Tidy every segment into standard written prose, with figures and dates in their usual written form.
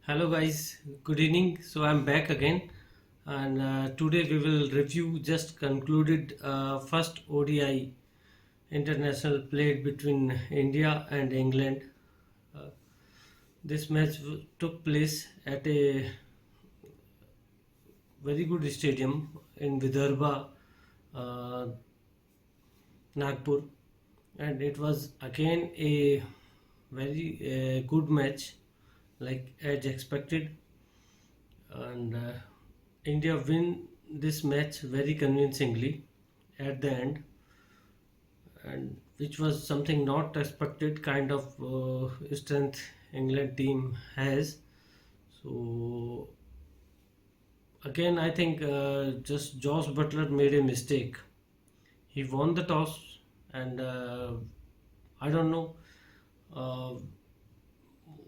Hello guys, good evening. So I'm back again, and today we will review just concluded first ODI international played between India and England. Uh, this match took place at a very good stadium in Vidarbha, uh, Nagpur, and it was again a very good match, like as expected, and India win this match very convincingly at the end, and which was something not expected kind of strength England team has. So again, I think just Josh Butler made a mistake. He won the toss, and I don't know uh,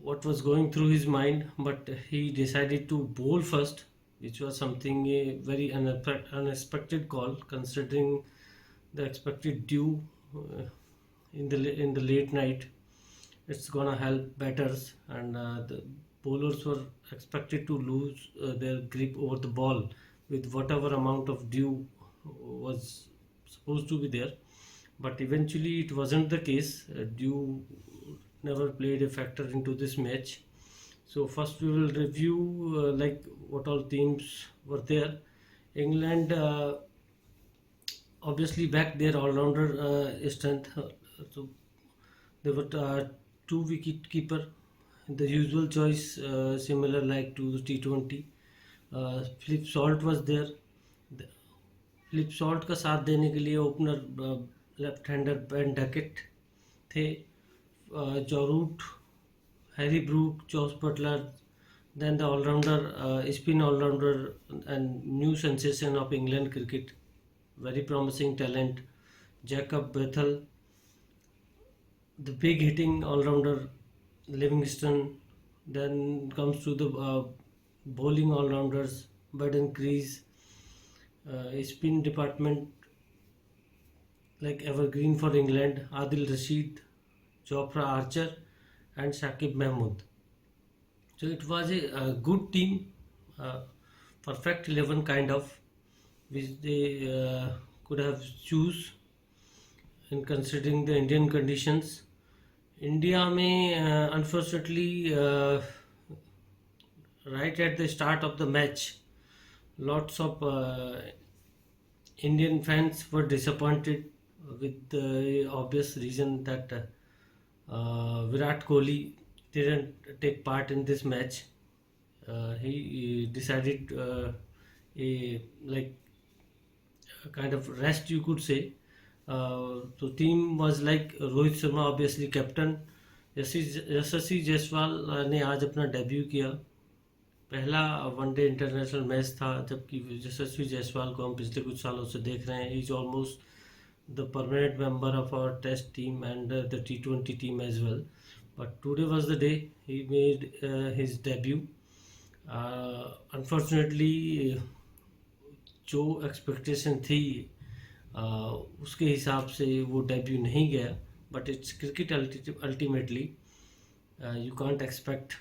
what was going through his mind, but he decided to bowl first, which was something a very unexpected call considering the expected dew uh, in the late night. It's gonna help batters, and the bowlers were expected to lose their grip over the ball with whatever amount of dew was supposed to be there, but eventually it wasn't the case. Dew never played a factor into this match. So first we will review like what all teams were there. England obviously back their all-rounder strength. So there were two wicket keeper, the usual choice, similar like to the T20. Flip Salt was there. Flip Salt का साथ देने के लिए opener left hander Ben Duckett थे. Joe Root, Harry Brook, Jos Buttler, then the all-rounder, spin all-rounder and new sensation of England cricket, very promising talent, Jacob Bethel, the big hitting all-rounder, Livingston. Then comes to the bowling all-rounders, Baden Crease, spin department like evergreen for England, Adil Rashid, Jofra Archer, and Shakib Mahmood. So it was a good team, uh, perfect 11 kind of, which they could have choose in considering the Indian conditions. India may unfortunately right at the start of the match, lots of Indian fans were disappointed with the obvious reason that Virat Kohli didn't take part in this match. He decided a like a kind of rest, you could say. So team was like Rohit Sharma obviously captain. यशस्वी जायसवाल ने आज अपना debut किया. पहला one day international match था, जबकि यशस्वी जायसवाल को हम पिछले कुछ सालों से देख रहे हैं. He is almost the permanent member of our test team and the T20 team as well. But today was the day he made his debut. Unfortunately, जो एक्सपेक्टेशन थी उसके हिसाब से वो डेब्यू नहीं गया. But it's cricket ultimately. You can't expect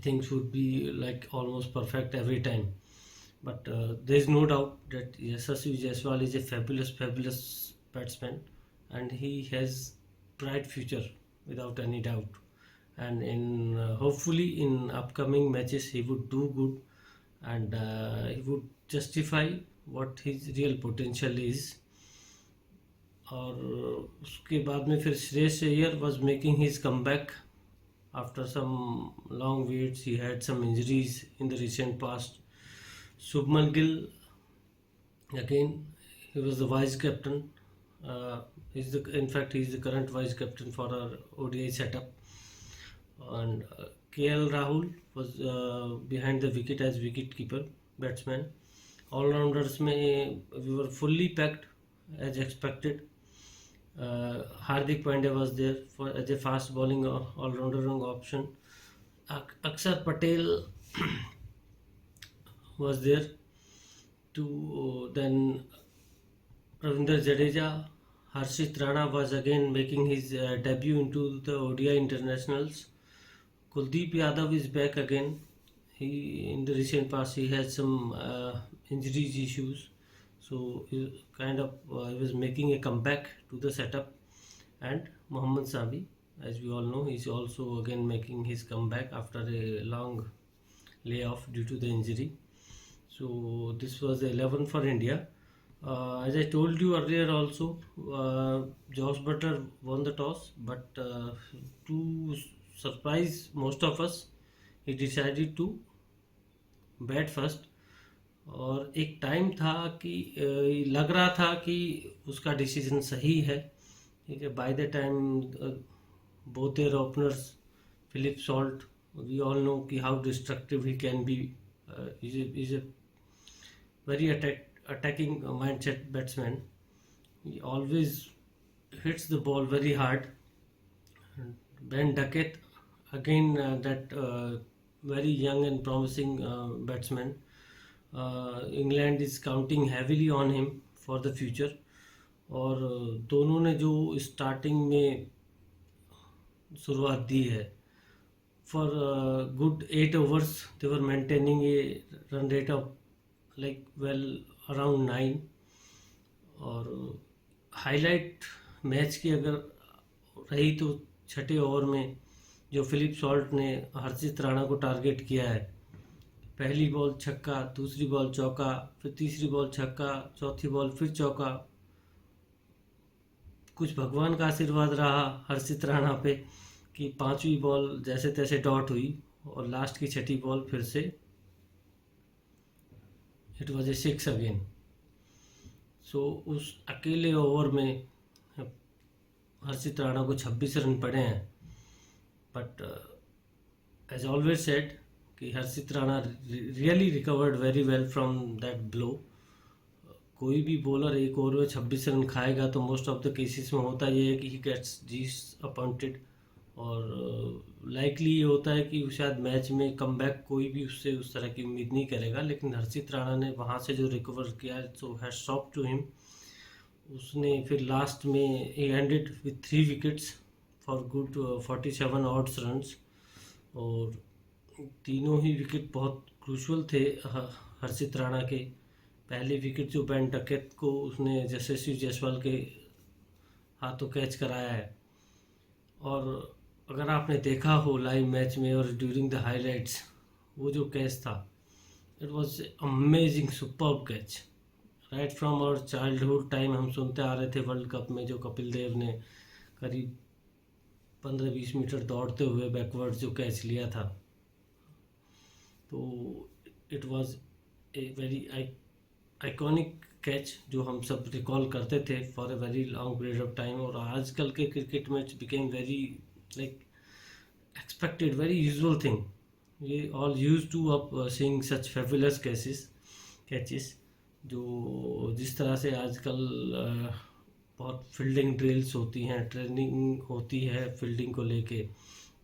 things would be like almost perfect every time. But there is no doubt that Yashasvi Jaiswal is a fabulous batsman, and he has bright future without any doubt. And in hopefully in upcoming matches he would do good, and he would justify what his real potential is. और उसके बाद में फिर Shreyas Iyer was making his comeback after some long waits. He had some injuries in the recent past. Subman Gill, again, he was the vice captain. In fact, he's the current vice captain for our ODI setup. And KL Rahul was behind the wicket as wicket keeper batsman. All rounders में we were fully packed as expected. Hardik Pandya was there for as a fast bowling all rounder option. Akshar Patel was there to then Ravinder Jadeja. Harshit Rana was again making his debut into the ODI internationals. Kuldeep Yadav is back again. He in the recent past he had some injuries issues, so he was making a comeback to the setup. And Mohammad Sami, as we all know, he's also again making his comeback after a long layoff due to the injury. So this was the 11 for India. As I told you earlier also, Josh Butter won the toss, but to surprise most of us, he decided to bat first. और एक time था कि लग रहा था कि उसका decision सही है. ठीक है, by the time both their openers Philip Salt, we all know कि how destructive he can be. Is a very attacking mindset batsman. He always hits the ball very hard. Ben Duckett, again that very young and promising batsman. England is counting heavily on him for the future. और दोनों ने जो starting में शुरुआत दी है, for good 8 overs they were maintaining a run rate of like around 9. और highlight match की अगर रही तो छठे ओवर में जो फिलिप सॉल्ट ने हर्षित राणा को टारगेट किया है, पहली बॉल छक्का, दूसरी बॉल चौका, फिर तीसरी बॉल छक्का, चौथी बॉल फिर चौका. कुछ भगवान का आशीर्वाद रहा हर्षित राणा पे कि पांचवी बॉल जैसे तैसे डॉट हुई और लास्ट की छठी बॉल फिर से इट वॉज ए 6 अगेन. सो उस अकेले ओवर में हर्षित राणा को 26 रन पड़े हैं. बट एज ऑलवेज सेड कि Harshit Rana really recovered very well from that blow. कोई भी बॉलर एक ओवर में 26 रन खाएगा तो मोस्ट ऑफ द केसेस में होता ये है कि ही गेट्स डिसअपॉइंटेड. और लाइकली ये होता है कि शायद मैच में कमबैक कोई भी उससे उस तरह की उम्मीद नहीं करेगा. लेकिन हर्षित राणा ने वहाँ से जो रिकवर किया, so hats off to him. उसने फिर लास्ट में ही ended with 3 wickets for good 47 odds runs. और तीनों ही विकेट बहुत क्रूशल थे हर्षित राणा के. पहले विकेट जो बेन डकेट को उसने यशस्वी जायसवाल के हाथों कैच कराया है. और अगर आपने देखा हो लाइव मैच में और ड्यूरिंग द हाइलाइट्स, वो जो कैच था, it was amazing superb catch. Right from our childhood time हम सुनते आ रहे थे वर्ल्ड कप में जो कपिल देव ने करीब 15-20 मीटर दौड़ते हुए बैकवर्ड जो कैच लिया था. तो it was a very iconic catch जो हम सब रिकॉल करते थे for a very long period of time. और आजकल के क्रिकेट में it's became very like expected, very usual thing. ये all use to up seeing such fabulous catches जो जिस तरह से आजकल बहुत फील्डिंग ड्रिल्स होती हैं, ट्रेनिंग होती है फील्डिंग को लेके,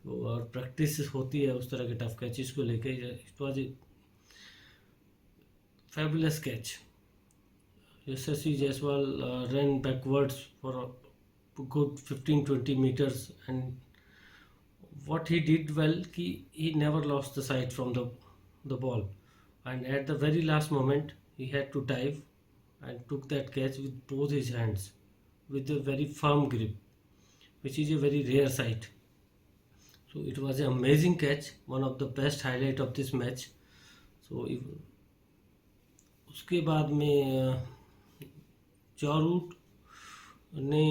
और प्रैक्टिस होती है उस तरह के टफ कैचेस को लेके. It was A fabulous catch. Yashasvi Jaiswal ran backwards for a good 15-20 meters, and what he did well कि he never lost the sight from the ball, and at the very last moment he had to dive and took that catch with both his hands with a very firm grip, which is a very rare sight. So it was an amazing catch, one of the best highlight of this match. So उसके बाद में jaw root ने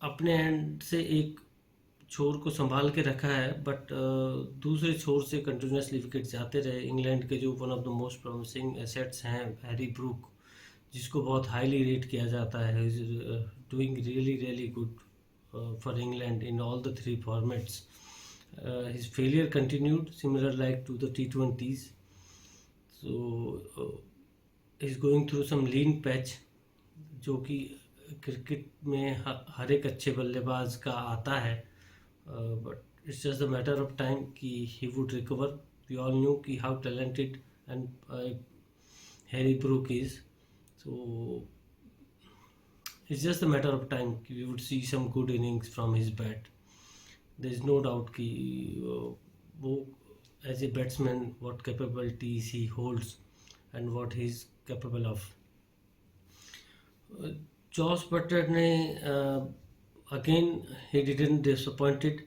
अपने and से एक छोर को संभाल के रखा है, बट दूसरे छोर से कंटिन्यूसली विकेट जाते रहे. इंग्लैंड के जो one of the most promising assets हैं हैरी ब्रूक, जिसको बहुत हाईली रेट किया जाता है, is doing really really good for England in all the 3 formats. His failure continued similar like to the T20s. So is going through some lean patch जो कि cricket में हर एक अच्छे बल्लेबाज का आता है. But it's just the matter of time कि he would recover. We all knew कि how talented and Harry Brook is. So it's just the matter of time कि we would see some good innings from his bat. there is no doubt कि वो as a batsman what capabilities he holds and what he is capable of. Jos Buttler ने again he didn't disappointed,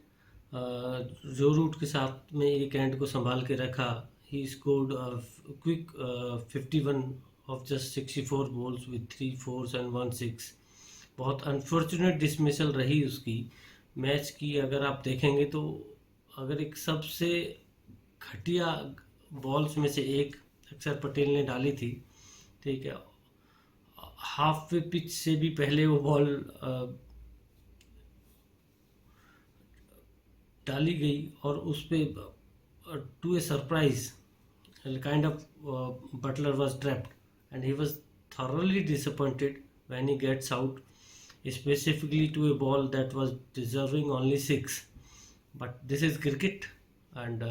जो Root के साथ में एक end को संभाल के रखा. He scored quick 51 of just 64 balls with 3 4s and 1 6. बहुत अनफॉर्चुनेट डिसमिसल रही उसकी मैच की. अगर आप देखेंगे तो अगर एक सबसे घटिया बॉल्स में से एक अक्षर पटेल ने डाली थी, ठीक है, हाफ वे पिच से भी पहले वो बॉल डाली गई और उस पे to a surprise kind of Buttler was trapped and he was thoroughly disappointed when he gets out, specifically to a ball that was deserving only 6. But this is cricket and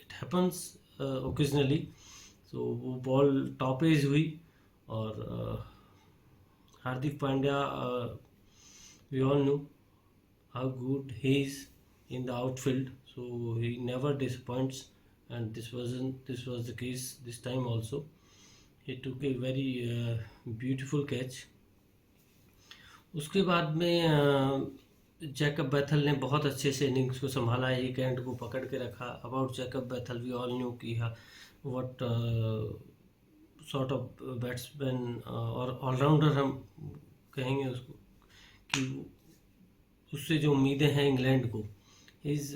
it happens occasionally. So वो ball top edge हुई और Hardik Pandya, we all know how good he is in the outfield, so he never disappoints, and this was the case this time also. He took a very beautiful catch. उसके बाद में Jacob Bethel ने बहुत अच्छे से innings को संभाला, एक एंड को पकड़ के रखा. About Jacob Bethell we all knew कि व्हाट सॉर्ट ऑफ बैट्समैन और ऑलराउंडर हम कहेंगे उसको, कि उससे जो उम्मीदें हैं इंग्लैंड को. He is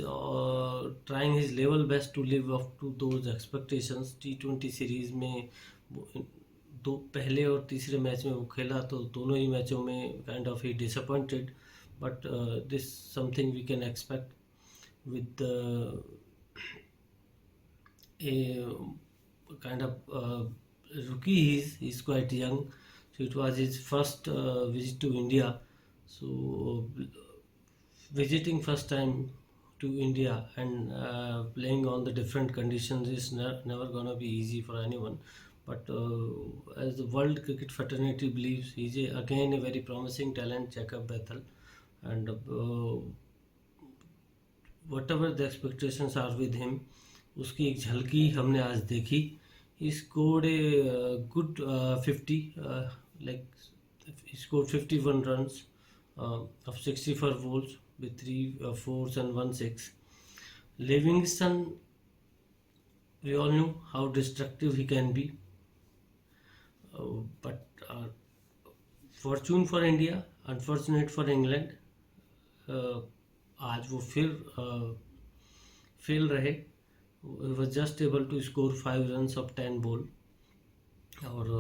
trying his level best to live up to those expectations. T20 series में दो पहले और तीसरे मैच में वो खेला तो दोनों ही मैचों में kind of he disappointed, but this something we can expect with a kind of rookie. He's quite young, so it was his first visit to India. So visiting first time to India and playing on the different conditions is never gonna be easy for anyone. But as the World Cricket Fraternity believes, he's again a very promising talent, Jacob Bethel, and whatever the expectations are with him, उसकी एक झलकी हमने आज देखी. He scored a good 50, like he scored 51 runs of 64 balls with 3 4s and 1 6. Livingston, we all know how destructive he can be, but fortune for India, unfortunate for England. आज वो फिर fail रहे. He was just able to score 5 runs of 10 ball, और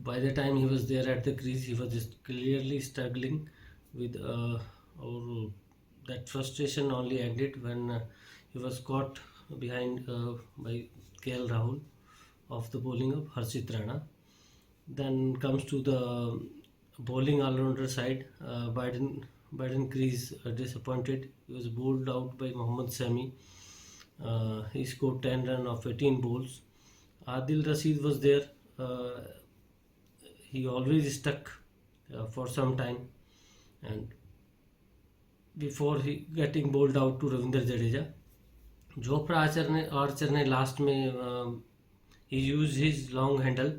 by the time he was there at the crease, he was just clearly struggling with और that frustration only ended when he was caught behind by KL Rahul of the bowling of Harshit Rana. Then comes to the bowling all-rounder side. Biden Crease disappointed. He was bowled out by Mohammad Sami. He scored 10 runs of 18 balls. Adil Rashid was there. He always stuck for some time, and before he getting bowled out to Ravindra Jadeja. Jofra Archer ने last में he used his long handle,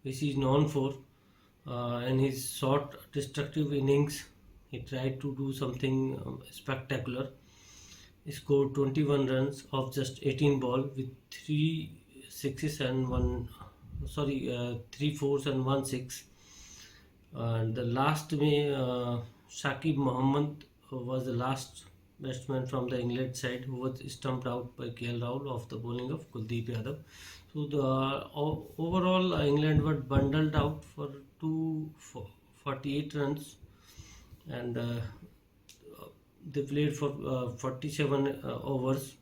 which he is known for, and his short destructive innings. He tried to do something spectacular. He scored 21 runs of just 18 ball with 3 4s and 1 6. And the last में Shakib Mohammed was the last batsman from the England side who was stumped out by KL Rahul of the bowling of Kuldeep Yadav. So the overall England were bundled out for 248 runs, and they played for 47 overs.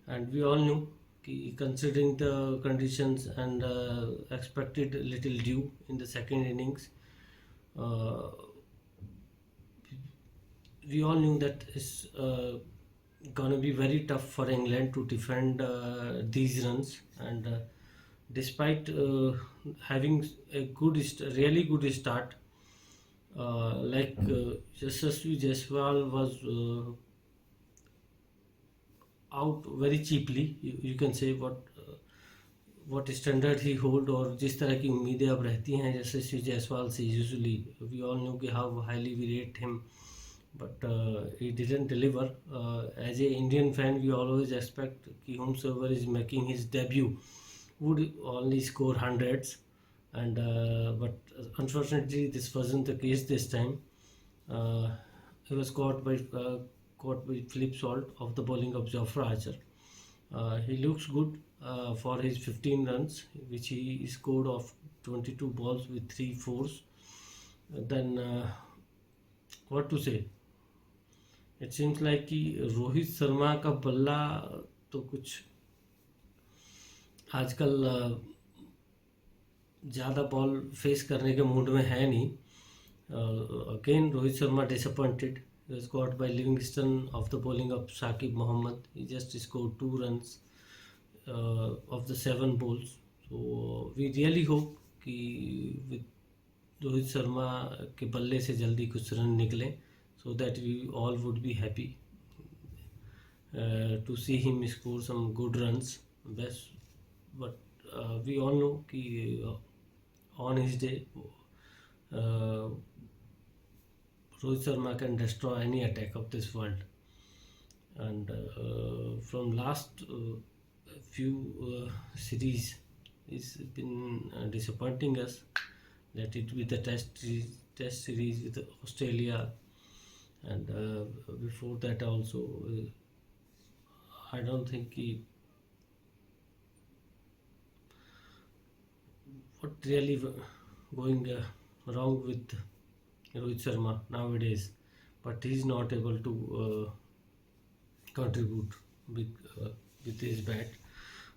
And we all knew, considering the conditions and expected little dew in the second innings, we all knew that it's gonna be very tough for England to defend these runs. And despite having a really good start, Yashasvi Jaiswal was out very cheaply. You can say what standard he hold और जिस तरह की उम्मीदें अब रहती हैं यशस्वी जायसवाल से usually we all know कि how highly we rate him but he didn't deliver. As a Indian fan, we always expect कि whomsoever is making his debut would only score hundreds, and but unfortunately this wasn't the case this time. Uh, he was caught by flip salt of the bowling of Jofra Archer. He looks good for his 15 runs, which he scored of 22 balls with 3 fours. Then what to say? It seems like कि रोहित शर्मा का बल्ला तो कुछ आजकल ज़्यादा ball face करने के mood में है नहीं. Again Rohit Sharma disappointed. He was caught by Livingston of the bowling of Shakib Mohammed. He just scored 2 runs of the 7 balls. So we really hope कि with रोहित शर्मा के बल्ले से जल्दी कुछ रन निकलें, so that we all would be happy to see him score some good runs. But we all know कि on his day Rohit Sharma can destroy any attack of this world. And from last few series, he's been disappointing us. Let it be the test series with Australia, and before that also, I don't think he what really going wrong with Rohit Sharma nowadays, but he's not able to contribute with his bat.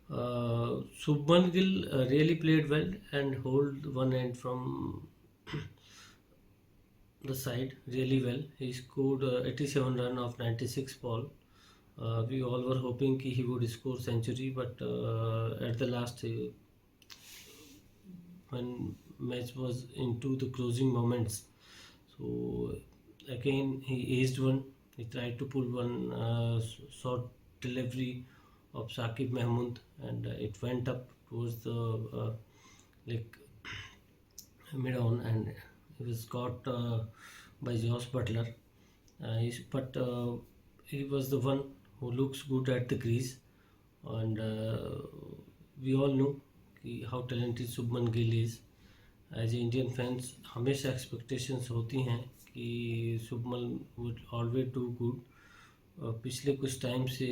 Shubman Gill really played well and hold one end from the side really well. He scored 87 run of 96 ball. We all were hoping he would score century, but at the last when match was into the closing moments, so again he aced one. He tried to pull one short delivery of Shakib Mahmood, and it went up towards the like mid on, and it was caught by Josh Butler. But he was the one who looks good at the crease, and we all know how talented Shubman Gill is. As a Indian fans हमेशा expectations होती हैं कि Shubman would always do good. पिछले कुछ time से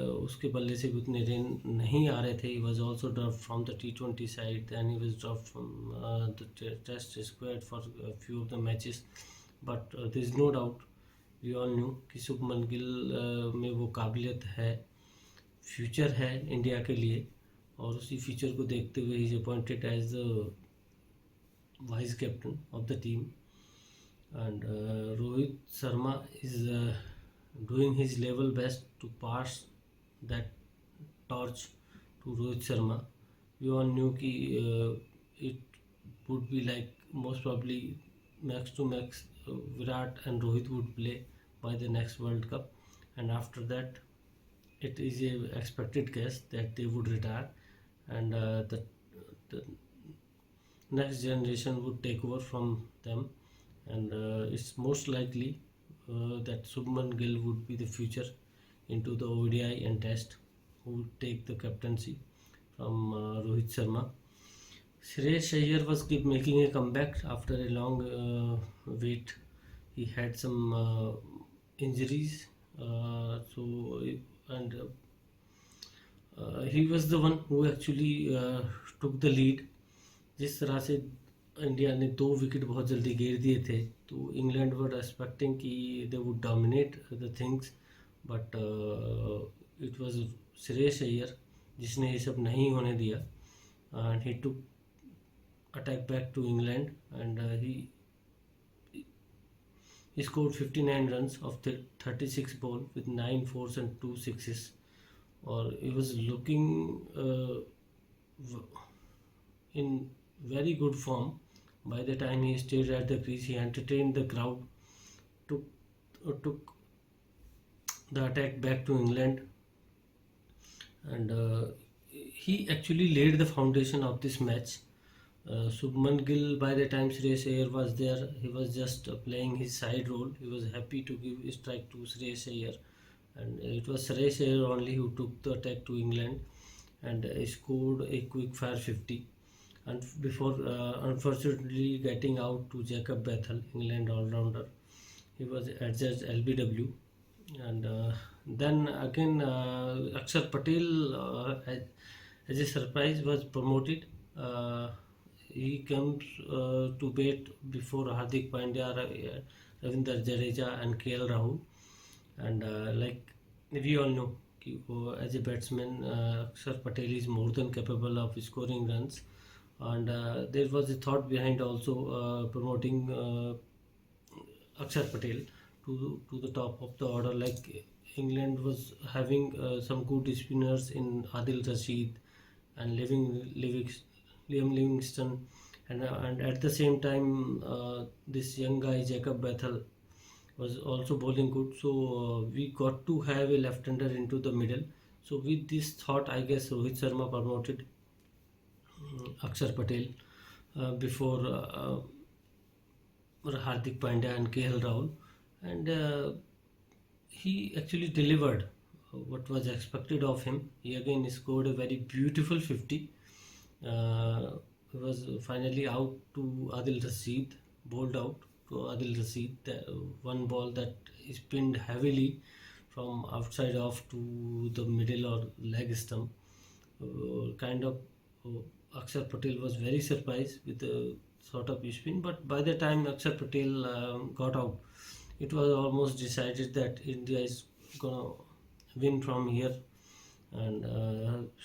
उसके बल्ले से भी उतने रन नहीं आ रहे थे. He was also drop from the T20 side, then he was drop from the test squad for few of the matches. But there is no doubt, we all knew कि शुभमन गिल में वो काबिलियत है, फ्यूचर है इंडिया के लिए, और उसी फ्यूचर को देखते हुए he is appointed as the vice captain of the team. And Rohit Sharma is doing his level best to pass that torch to Rohit Sharma. We all knew कि it would be like most probably max to max Virat and Rohit would play by the next World Cup, and after that it is a expected guess that they would retire, and the next generation would take over from them, and it's most likely that Shubman Gill would be the future into the ODI and Test, who would take the captaincy from Rohit Sharma. Shreyas Iyer was making a comeback after a long wait. He had some injuries, and he was the one who actually took the lead. जिस तरह से India ने 2 wicket बहुत जल्दी गिर दिए थे, तो इंग्लैंड वर एक्सपेक्टिंग कि they would dominate the things, but it was Shreyas Iyer जिसने ये सब नहीं होने दिया, and he took attack back to England, and he scored 59 runs of 36 ball with 9 fours and 2 sixes, or he was looking in very good form By the time he stayed at the crease, he entertained the crowd, took the attack back to England, and he actually laid the foundation of this match. Subman Gill, by the time Shreyas Iyer was there, he was just playing his side role. He was happy to give a strike to Shreyas Iyer, and it was Shreyas Iyer only who took the attack to England and scored a quick fire 50. And before unfortunately getting out to Jacob Bethel, England all-rounder, he was adjudged LBW. And then again, Akshar Patel, as a surprise, was promoted. He comes to bat before Hardik Pandya, Ravindra Jadeja, and KL Rahul. And like we all know, as a batsman, Akshar Patel is more than capable of scoring runs. And there was a thought behind also promoting Akshar Patel to the top of the order. Like England was having some good spinners in Adil Rashid and Liam Livingston, and at the same time this young guy Jacob Bethel was also bowling good. So we got to have a left-hander into the middle. So with this thought, I guess Rohit Sharma promoted Akshar Patel before Hardik Pandya and KL Rahul, and he actually delivered what was expected of him. He again scored a very beautiful 50. He was finally out to Adil Rashid, bowled out to Adil Rashid. One ball that spinned heavily from outside off to the middle or leg stump. Kind of Akshar Patel was very surprised with the sort of spin, but by the time Akshar Patel got out, it was almost decided that India is gonna win from here. And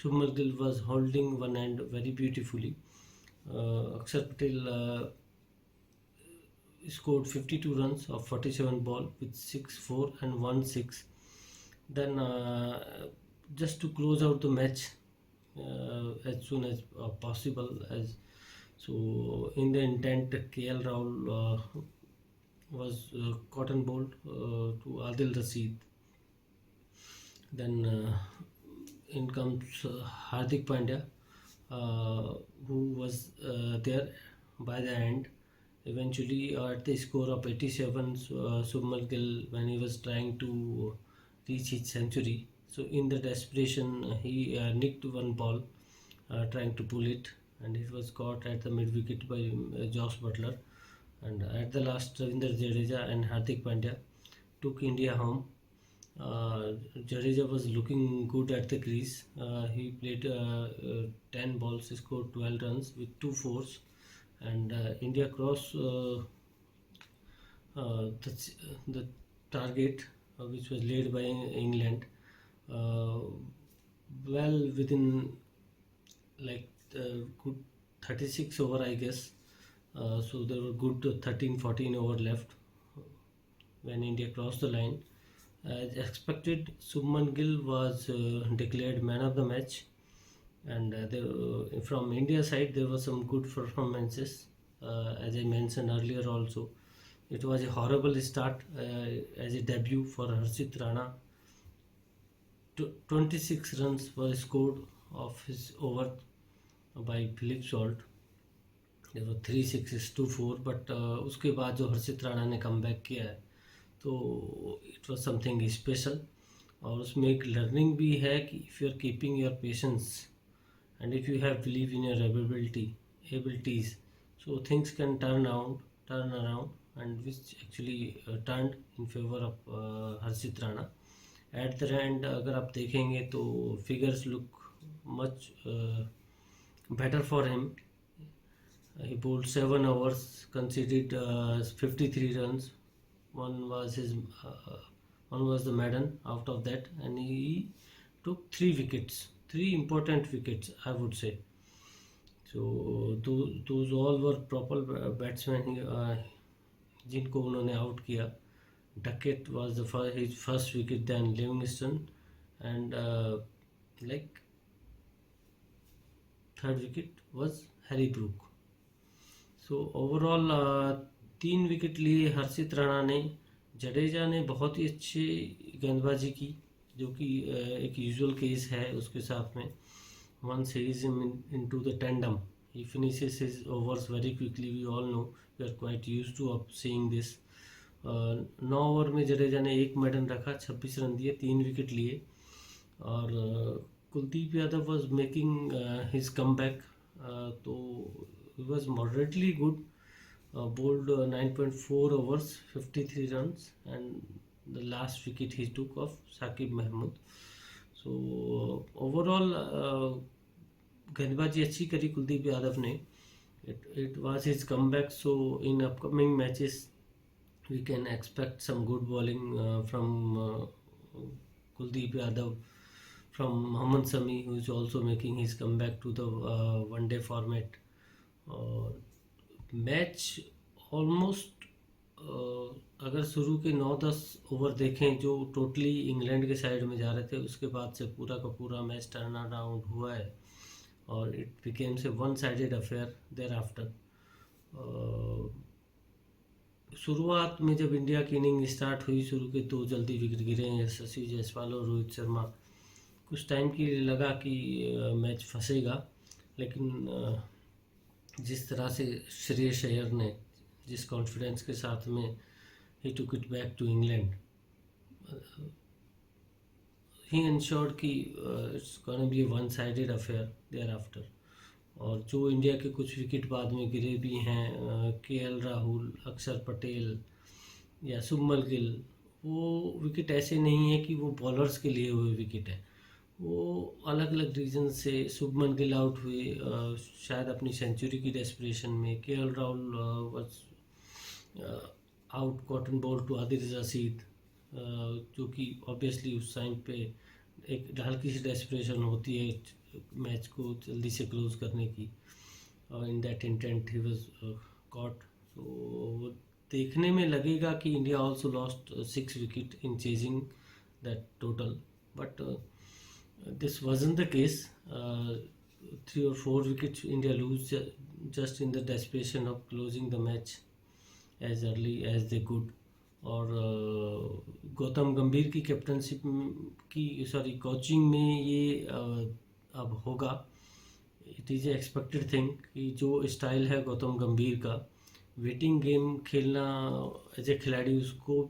Shubman Gill was holding one end very beautifully. Akshar Patel scored 52 runs of 47 ball with 6-4 and 1-6. Then just to close out the match as soon as possible, as so in the intent, KL Rahul was cotton bowled to Adil Rashid. Then in comes Hardik Pandya, who was there by the end. Eventually, at the score of 87, Submal Gill, when he was trying to reach his century, so in the desperation, he nicked one ball, trying to pull it, and it was caught at the mid wicket by Josh Butler. And at the last, Ravindra Jadeja and Hardik Pandya took India home. Jadeja was looking good at the crease. He played 10 balls, scored 12 runs with 2 fours, and India crossed the target which was laid by England well within like good 36 over, I guess. So there were good 13-14 over left when India crossed the line. As expected, Subman Gill was declared man of the match, and from India side there were some good performances. As I mentioned earlier also, it was a horrible start as a debut for Harshit Rana. 26 runs were scored of his over by Philip Salt. There were 3 sixes, 2 4, but उसके बाद जो हर्षित राणा ने come back किया है, तो it was something special. और उसमें एक लर्निंग भी है कि if you are keeping your patience and if you have believe in your abilities, so things can turn around, and which actually turn in favour of Harshit Rana. At the end अगर आप देखेंगे तो figures look much better for him. He bowled 7 overs, conceded 53 runs. One was the maiden out of that, and he took 3 wickets, 3 important wickets, I would say. So those all were proper batsmen जिनको उन्होंने out किया. Duckett was his first wicket, then Livingston, and third wicket was Harry Brook. So overall 3 wicket लिए हर्षित राणा ने। जडेजा ने बहुत ही अच्छी गेंदबाजी की, जो कि एक यूजुअल केस है उसके साथ में। Once he is into the tandem, he finishes his overs very quickly. We all know, we are quite used to of seeing this. 9 over में जडेजा ने 1 मेडन रखा, 26 रन दिए, 3 विकेट लिए। और Kuldeep Yadav was making his comeback, तो he was moderately good, bowled 9.4 overs, 53 runs, and the last wicket he took of Shakib Mahmood. So overall गेंदबाजी अच्छी करी कुलदीप यादव ने. It was his comeback, so in upcoming matches we can expect some good bowling from Kuldeep Yadav, from Mohammad Sami, who is also making his comeback to the one day format. Match almost अगर शुरू के 9-10 over देखें जो totally England के side में जा रहे थे, उसके बाद से पूरा का पूरा मैच टर्न अराउंड हुआ है और it becomes a one sided affair thereafter. शुरुआत में जब इंडिया की इनिंग स्टार्ट हुई, शुरू के 2 जल्दी विकेट गिरे हैं, यशस्वी जायसवाल और रोहित शर्मा. कुछ टाइम के लिए लगा कि मैच फंसेगा, लेकिन जिस तरह से श्रेयस अय्यर ने जिस कॉन्फिडेंस के साथ में he took it back to England, he ensured कि it's gonna be a one sided affair thereafter. और जो इंडिया के कुछ विकेट बाद में गिरे भी हैं, केएल राहुल, अक्षर पटेल या शुभमन गिल, वो विकेट ऐसे नहीं है कि वो बॉलर्स के लिए हुए विकेट है. वो अलग अलग रीजन से शुभमन गिल आउट हुए, शायद अपनी सेंचुरी की डेस्परेशन में. KL Rahul was out, caught and bowled to Adil Rashid, जो कि ऑब्वियसली उस टाइम पे एक हल्की सी डेस्परेशन होती है मैच को जल्दी से क्लोज करने की. In that intent he was cot. तो देखने में लगेगा कि India also lost 6 wicket in chasing that total, but this wasn't the case. 3 or 4 wickets India lose just in the desperation of closing the match as early as they could. और गौतम गंभीर की captainship की coaching में ये अब होगा. It is a expected thing कि जो स्टाइल है गौतम गंभीर का, वेटिंग गेम खेलना एज ए खिलाड़ी उसको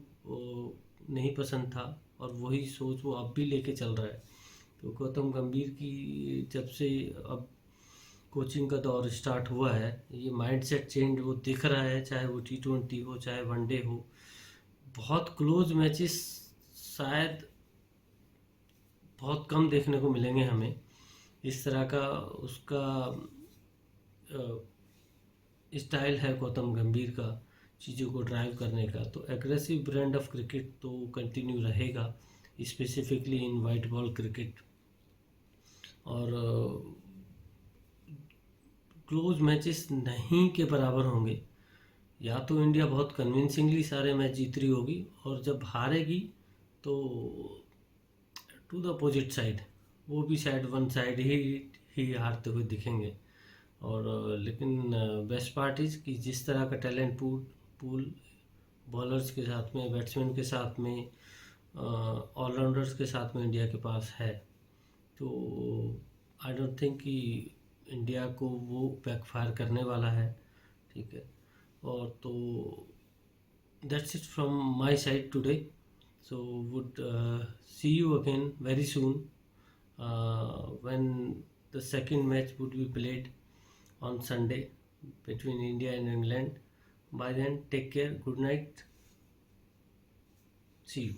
नहीं पसंद था, और वही सोच वो अब भी लेके चल रहा है. तो गौतम गंभीर की जब से अब कोचिंग का दौर स्टार्ट हुआ है, ये माइंडसेट चेंज वो दिख रहा है, चाहे वो T20 हो चाहे वनडे हो. बहुत क्लोज मैचेस शायद बहुत कम देखने को मिलेंगे हमें. इस तरह का उसका स्टाइल है गौतम गंभीर का, चीज़ों को ड्राइव करने का. तो एग्रेसिव ब्रांड ऑफ क्रिकेट तो कंटिन्यू रहेगा, specifically in white ball cricket. और क्लोज मैचेस नहीं के बराबर होंगे. या तो इंडिया बहुत कन्विंसिंगली सारे मैच जीत रही होगी, और जब हारेगी तो टू द अपोजिट साइड, वो भी शायद वन साइड ही हारते हुए दिखेंगे. और लेकिन बेस्ट पार्ट इज़ कि जिस तरह का टैलेंट पूल बॉलर्स के साथ में, बैट्समैन के साथ में, ऑलराउंडर्स के साथ में इंडिया के पास है, तो आई डोंट थिंक कि इंडिया को वो बैकफायर करने वाला है. ठीक है, और तो that's it from my side today. So would see you again very soon when the second match would be played on Sunday between India and England. By then, take care, good night, see you.